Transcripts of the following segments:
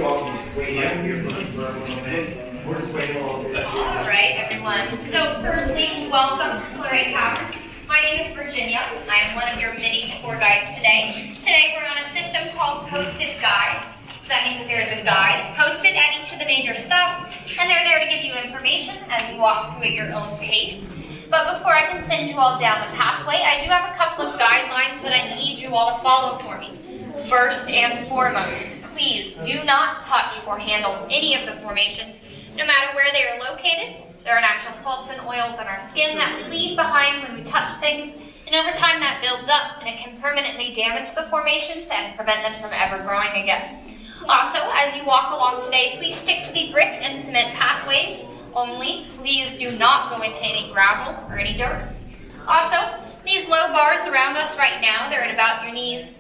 Alright, everyone. So firstly, welcome to Luray Caverns. My name is Virginia. I am one of your mini tour guides today. Today we're on a system called posted guides. So that means that there is a guide posted at each of the major stops, and they're there to give you information as you walk through at your own pace. But before I can send you all down the pathway, I do have a couple of guidelines that I need you all to follow for me. First and foremost, please do not touch or handle any of the formations, no matter where they are located. There are natural salts and oils on our skin that we leave behind when we touch things, and over time that builds up and it can permanently damage the formations and prevent them from ever growing again. Also, as you walk along today, please stick to the brick and cement pathways only. Please do not go into any gravel or any dirt. Also, these low bars around us right now, they're at about your knees.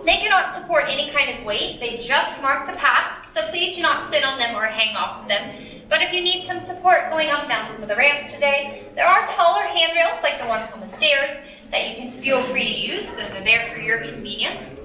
They cannot support any kind of weight. They just mark the path, so please do not sit on them or hang off of them. But if you need some support going up and down some of the ramps today, there are taller handrails like the ones on the stairs that you can feel free to use. Those are there for your convenience.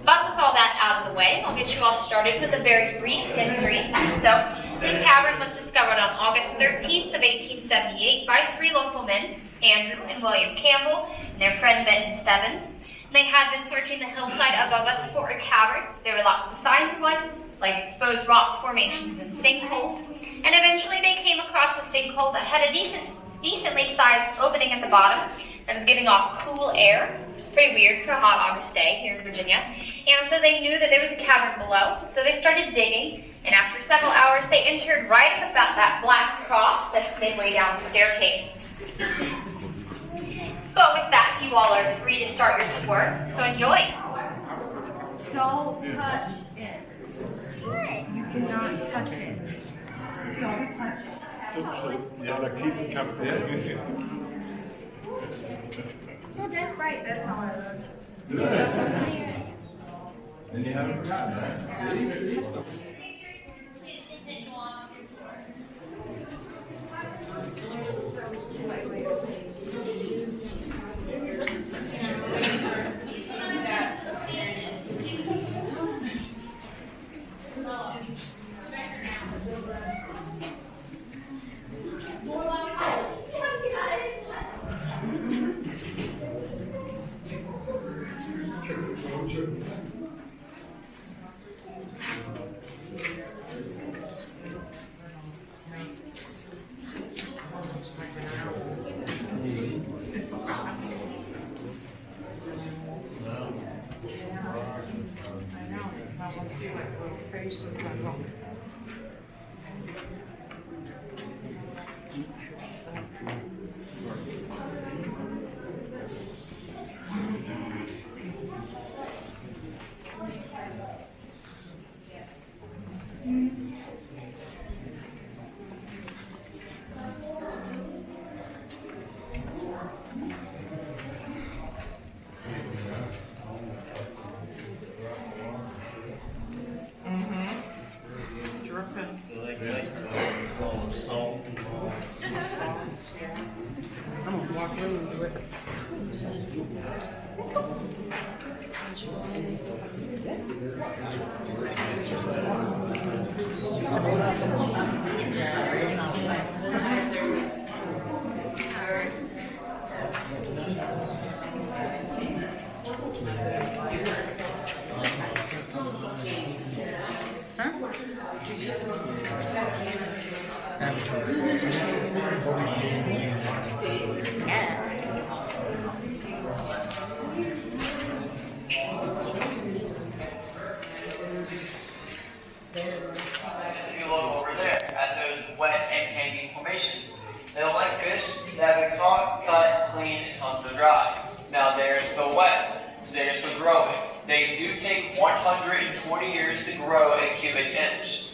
But with all that out of the way, I'll get you all started with a very brief history. So, this cavern was discovered on August 13th of 1878 by three local men, Andrew and William Campbell, and their friend Benton Stebbins. They had been searching the hillside above us for a cavern. There were lots of signs of one, like exposed rock formations and sinkholes. And eventually they came across a sinkhole that had a decently sized opening at the bottom that was giving off cool air. It was pretty weird for a hot August day here in Virginia. And so they knew that there was a cavern below, so they started digging. And after several hours, they entered right at about that black cross that's midway down the staircase. But with that, you all are free to start your tour, so enjoy. Don't touch it. You cannot touch it. Don't touch it. Ja, da kriegst du keinen Problem. Well, that's right. That's how I learned. And you haven't forgotten, right? Please continue on with your tour. I'm gonna walk into it. They don't like fish that have been caught, cut, cleaned, and come to dry. Now there's the wet, so there's the growing. They do take 120 years to grow a cubic inch.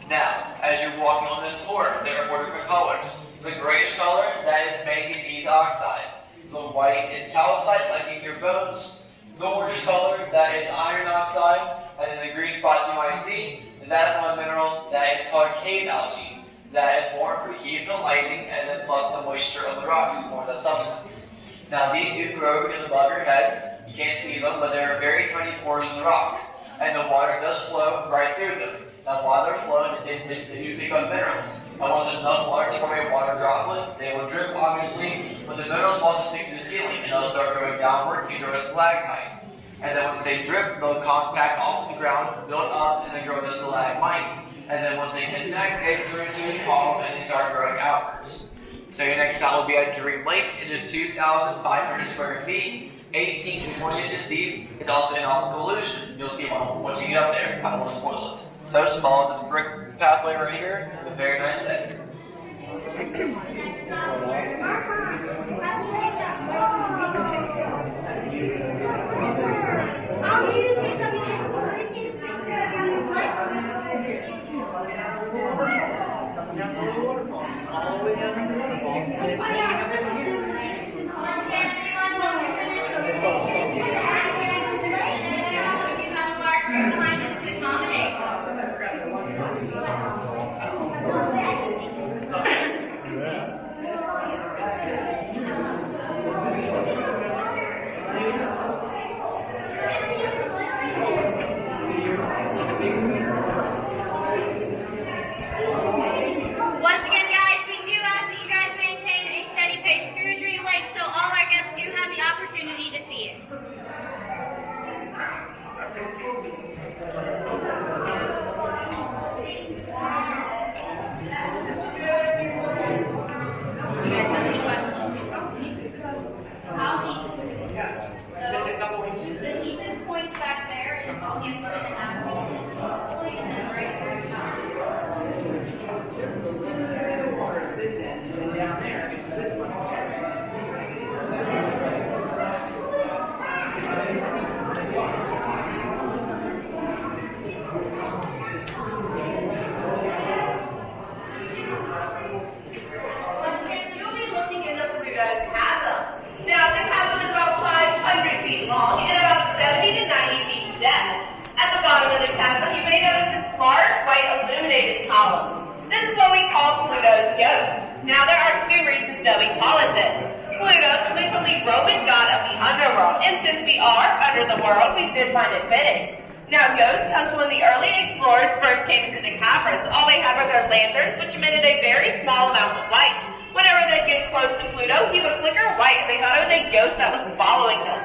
Now, as you're walking on this tour, there are 4 different colors. The grayish color, that is manganese oxide. The white is calcite, like in your bones. The orange color, that is iron oxide. And then the green spots you might see, that is one mineral that is called cave algae. That is formed for heat and lightning, and then plus the moisture of the rocks form the substance. Now these do grow just above your heads. You can't see them, but there are very tiny pores in the rocks, and the water does flow right through them. Now, while they're flowing, they do pick up minerals. And once there's enough water to form a water droplet, they will drip, obviously, but the minerals will also stick to the ceiling, and they'll start growing downwards into a stalactite. And then once they drip, they'll compact off the ground, build up, and then grow into stalagmites. And then once they hit that, they turn into a column, and they start growing outwards. So your next stop will be at Dream Lake. It is 2,500 square feet, 18 to 20 inches deep. It's also an optical illusion. You'll see once you get up there. I don't want to spoil it. So just follow this brick pathway right here. Have a very nice day. Once again, guys, we do ask that you guys maintain a steady pace through Dream Lake so all our guests do have the opportunity to see it. You guys have any questions? How deep is it? Just a couple inches. The deepest points back there is only a foot and a half deep. It's this point, and then right here is about 2 Just a little bit of water at this end, and then down there, it's this much water. Once again, you'll be looking in the Pluto's chasm. Now, the chasm is about 500 feet long and about 70 to 90 feet depth. At the bottom of the chasm, you may notice this large white illuminated column. This is what we call Pluto's ghost. Now, there are 2 reasons that we call it this. Pluto, coming from the Roman god of the underworld, and since we are under the world, we did find it fitting. Now, ghost comes when the early explorers first came into the caverns. All they had were their lanterns, which emitted a very small amount of light. Whenever they'd get close to Pluto, he would flicker white, and they thought it was a ghost that was following them.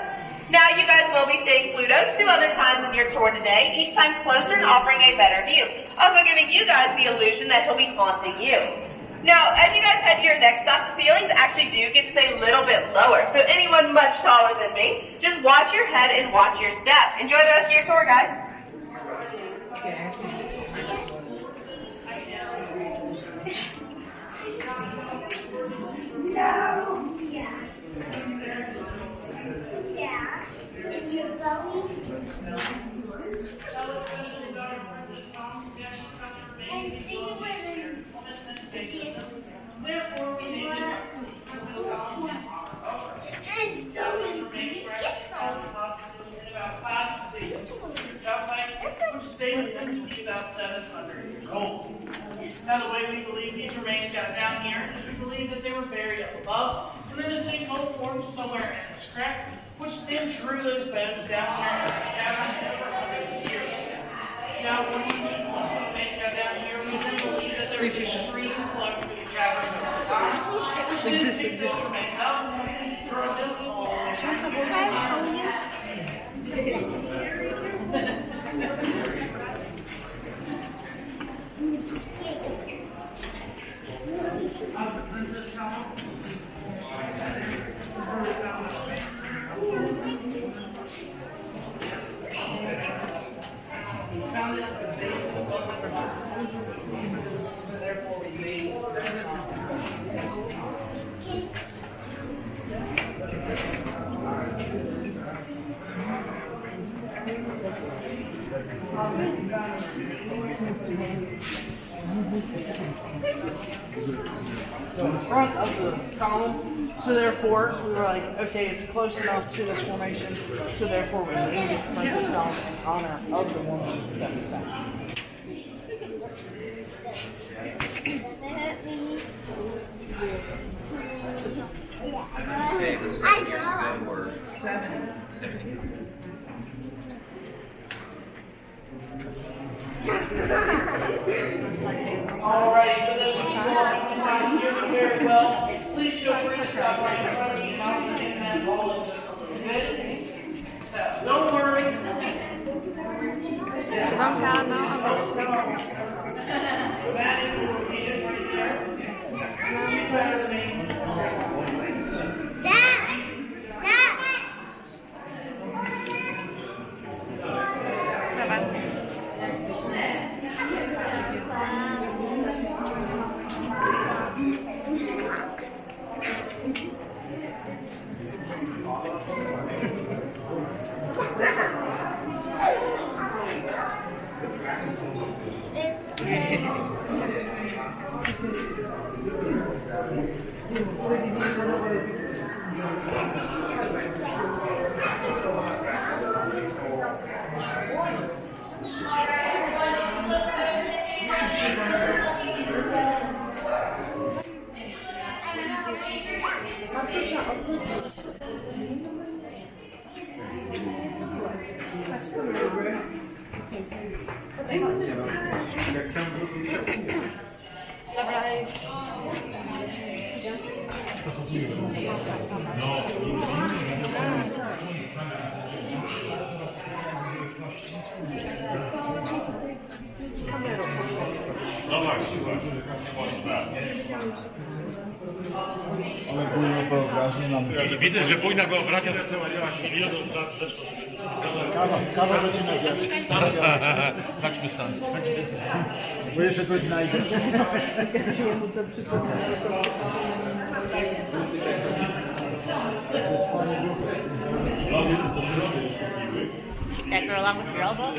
Now, you guys will be seeing Pluto 2 other times in your tour today, each time closer and offering a better view. Also giving you guys the illusion that he'll be haunting you. Now, as you guys head to your next stop, the ceilings actually do get just a little bit lower. So anyone much taller than me, just watch your head and watch your step. Enjoy the rest of your tour, guys. No. Yeah. Yeah. You're going. Therefore, we need And so indeed, yes, so. in about 5 to 6 inches outside, which dates them to be about 700 years old. Now, the way we believe these remains got down here is we believe that they were buried up above, and then a sinkhole formed somewhere in this crack, which then drew those bones down here into the cavern over hundreds of years. Now, once the remains got down here, we then believe that there was a stream flowing through the caverns over the top, which then picked those remains up and drove them all the way down. Princess Column. Found it at the base of the Princess Column. So therefore we made so in front of the column, so therefore we were like, okay, it's close enough to this formation, so therefore we named it Princess Column in honor of the woman that we found. Okay, this 7 years ago or 7. 70. Ivanka, no a myśli. That is located right there. Who's better than me? Dad! Dad! Zobacz. No właśnie, tak. Ale bujną wyobraźnię nam. Widzę, że bujna wyobraźnia zaczęła działać. Kawa zaczyna działać. Chodźmy stąd. Bo jeszcze coś znajdę. That girl along with your elbow?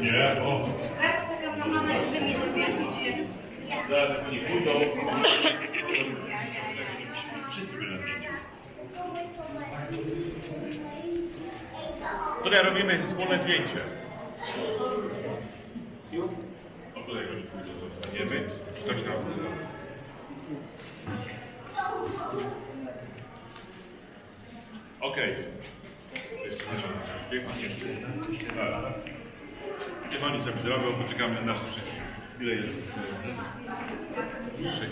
Nie, o. Zaraz jak oni pójdą, wszyscy byli na zdjęciu. Tutaj robimy wspólne zdjęcie. O, tutaj oni pójdą, zostaniemy. Ktoś nam wzywa. Okej. Tak. Niech oni sobie zrobią, poczekamy na nasze wszystkich. Ile jest? 3.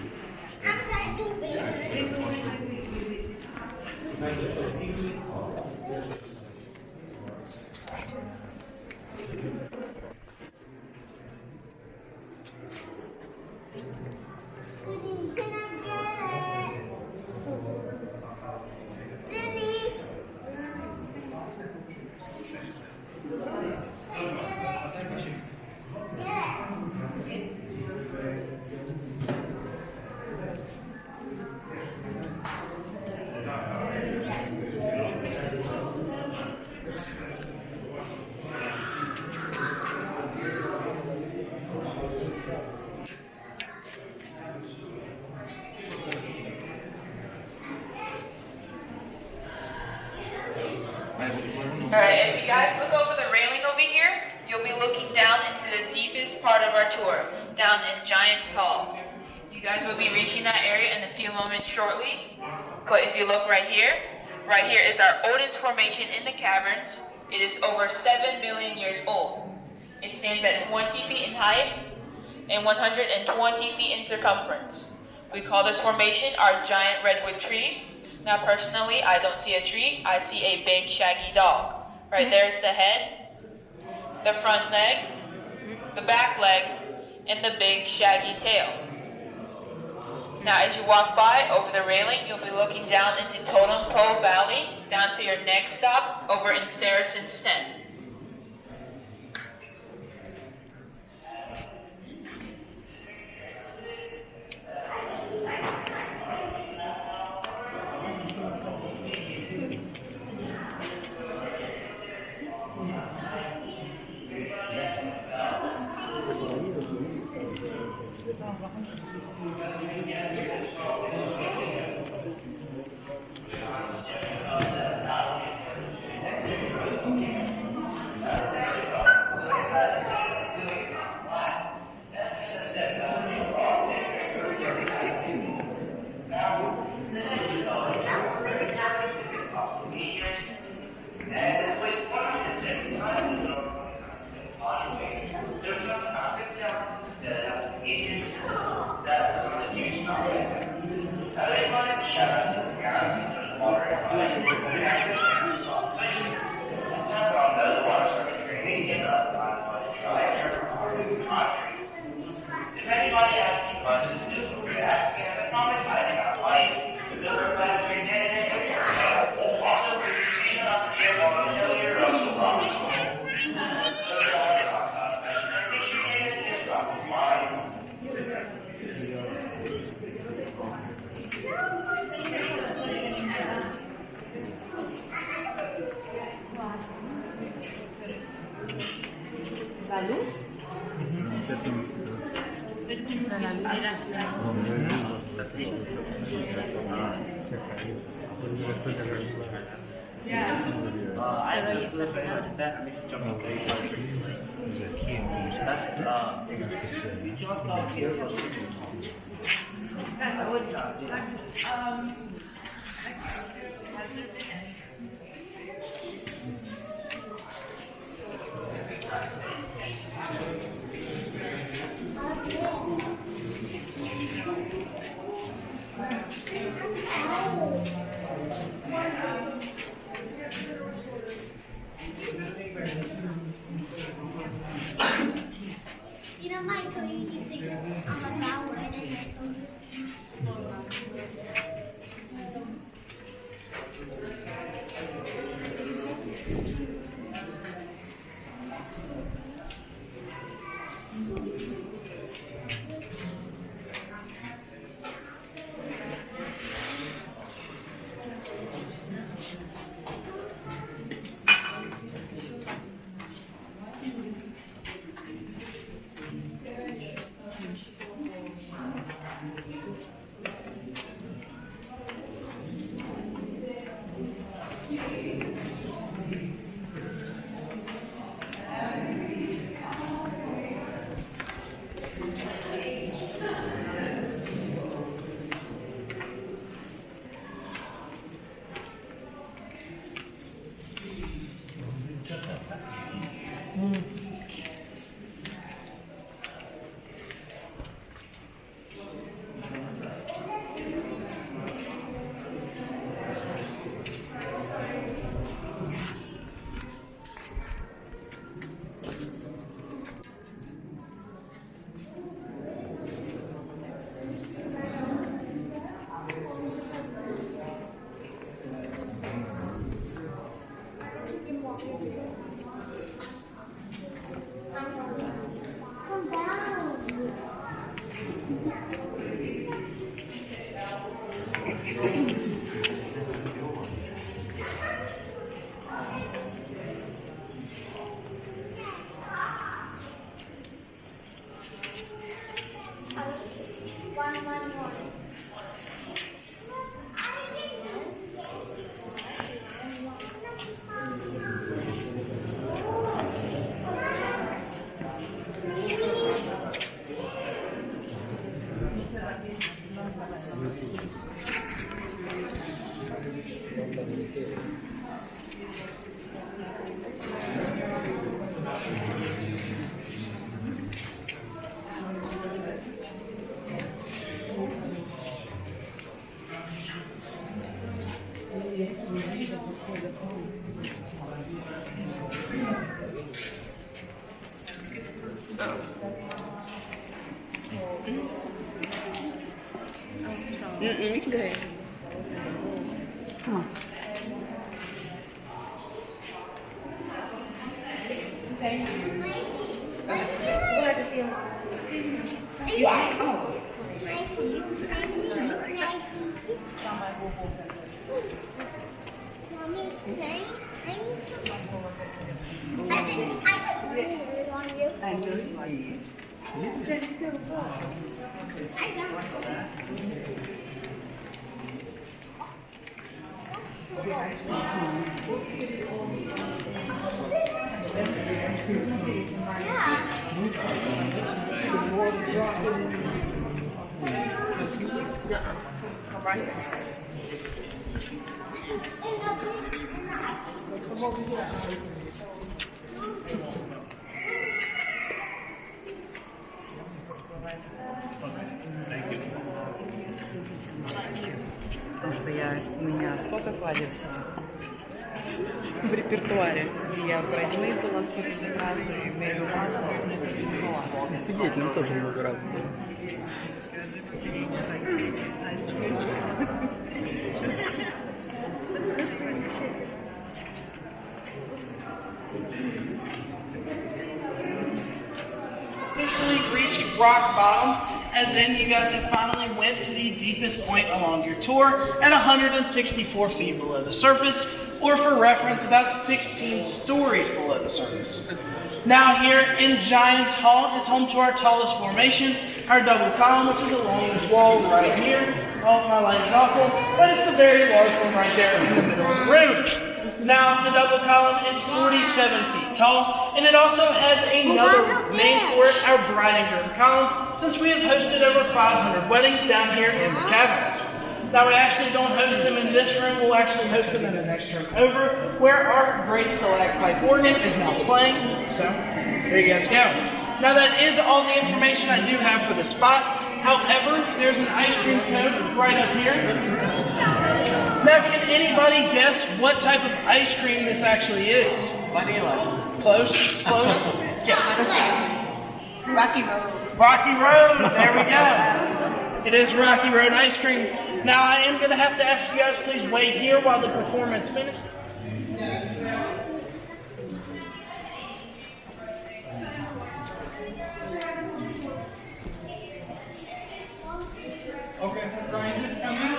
Alright, if you guys look over the railing over here, you'll be looking down into the deepest part of our tour, down in Giant's Hall. You guys will be reaching that area in a few moments shortly. But if you look right here is our oldest formation in the caverns. It is over 7 million years old. It stands at 20 feet in height and 120 feet in circumference. We call this formation our giant redwood tree. Now personally, I don't see a tree, I see a big shaggy dog. Right there's the head, the front leg, the back leg, and the big shaggy tail. Now as you walk by over the railing, you'll be looking down into Totem Pole Valley, down to your next stop over in Saracen's Tent. If anybody has any questions, just feel free to ask me. As I promise, I think I'm like the builder of plans right now. Also, please shut up and say while I tell you, or else you'll probably ¿La luz? You know, Michael, you think I'm a flower and then come down. One more. You can go ahead. Come on. We'll have to see him. Mommy, I got on you. And just like you. I got Come right here. Thank you. потому что у меня столько свадеб в репертуаре. И я bridesmaid была 150 раз, и Мэри Масло. Свидетелем тоже много раз. Officially reached rock bottom, as in you guys have finally went to the deepest point along your tour at 164 feet below the surface, or for reference, about 16 stories below the surface. Now here in Giants Hall is home to our tallest formation, our double column, which is along this wall right here. Oh, my light is awful, but it's a very large one right there in the middle of the room. Now, the double column is 47 feet tall, and it also has another name for it, our bride and groom column, since we have hosted over 500 weddings down here in the caverns. Now, we actually don't host them in this room, we'll actually host them in the next room over, where our great stalactite organ is now playing. So, there you guys go. Now, that is all the information I do have for the spot. However, there's an ice cream cone right up here. Now, can anybody guess what type of ice cream this actually is? Vanilla. Close, close. Yes. Rocky Road. Rocky Road, there we go. It is Rocky Road ice cream. Now, I am going to have to ask you guys, please wait here while the performance finishes. Okay, so Brian is coming.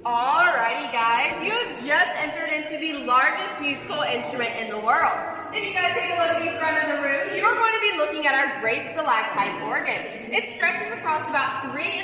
Alrighty guys, you have just entered into the largest musical instrument in the world. If you guys take a look at the front of the room, you are going to be looking at our great stalactite organ. It stretches across about 3.5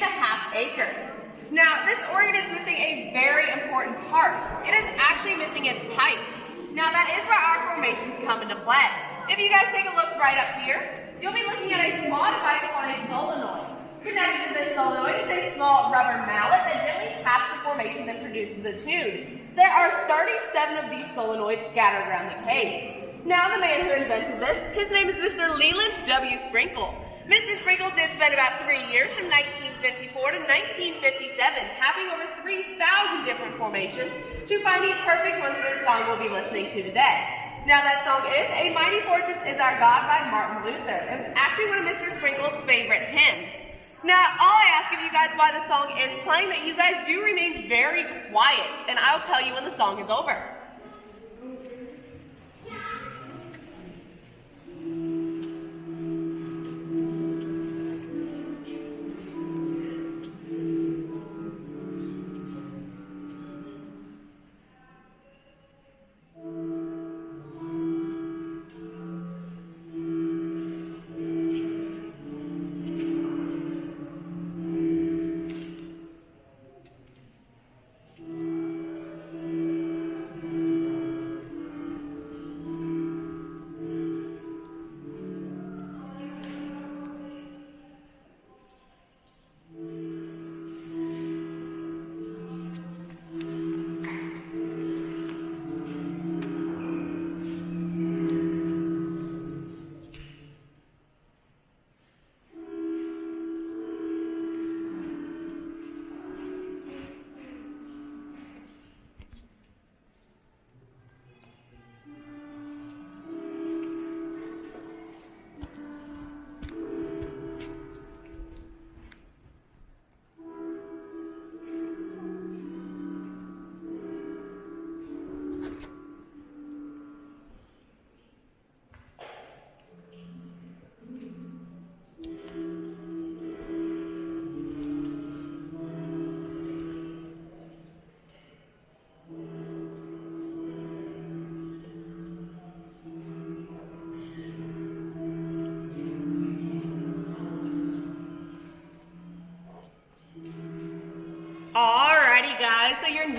acres. Now, this organ is missing a very important part. It is actually missing its pipes. Now, that is where our formations come into play. If you guys take a look right up here, you'll be looking at a small device called a solenoid. Connected to this solenoid is a small rubber mallet that gently taps the formation and produces a tune. There are 37 of these solenoids scattered around the cave. Now, the man who invented this, his name is Mr. Leland W. Sprinkle. Mr. Sprinkle did spend about 3 years from 1954 to 1957 tapping over 3,000 different formations to find the perfect ones for the song we'll be listening to today. Now, that song is A Mighty Fortress Is Our God by Martin Luther. It was actually one of Mr. Sprinkle's favorite hymns. Now, all I ask of you guys while the song is playing that you guys do remain very quiet, and I'll tell you when the song is over.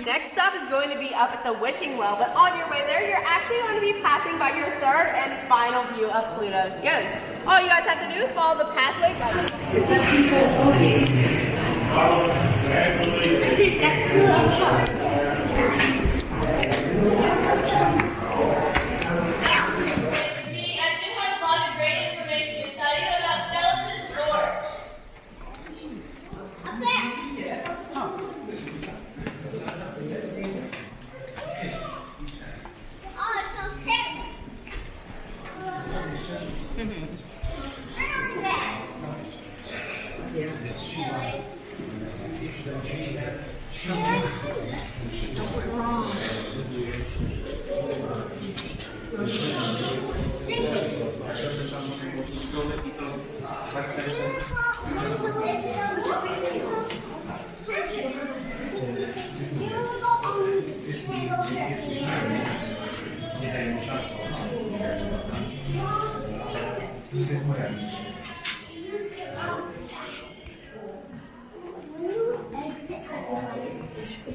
Next stop is going to be up at the wishing well, but on your way there, you're actually going to be passing by your third and final view of Pluto's ghost. All you guys have to do is follow the pathway guided. I do have a lot of great information to tell you about skeletons lore. Up there. Oh, it smells terrible.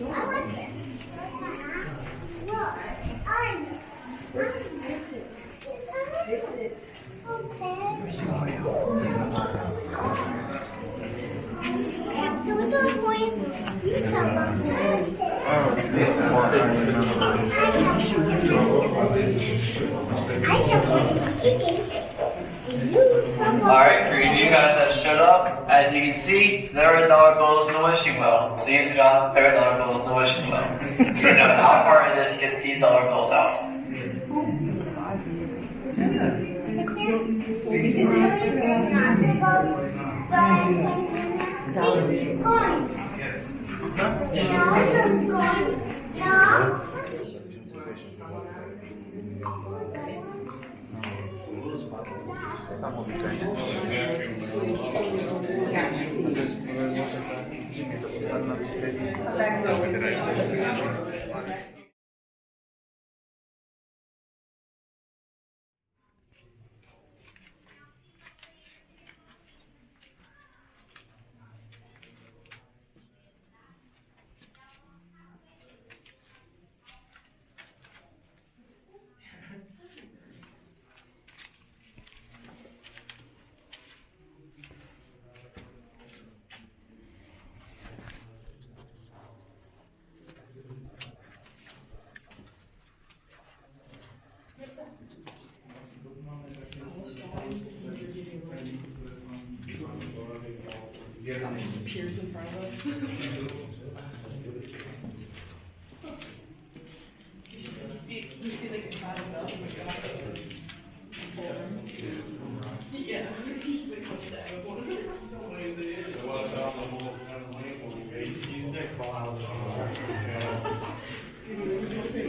I like this. Look, I'm. Fix it. Okay. Can we go for you? You come on. Alright, for you guys that showed up, as you can see, there are dollar bills in the wishing well. These are not there are dollar bills in the wishing well. You know how far it is to get these dollar bills out. Appears in front of us. You see like a cloud of bells in the sky. Yeah, he usually comes down. Excuse me,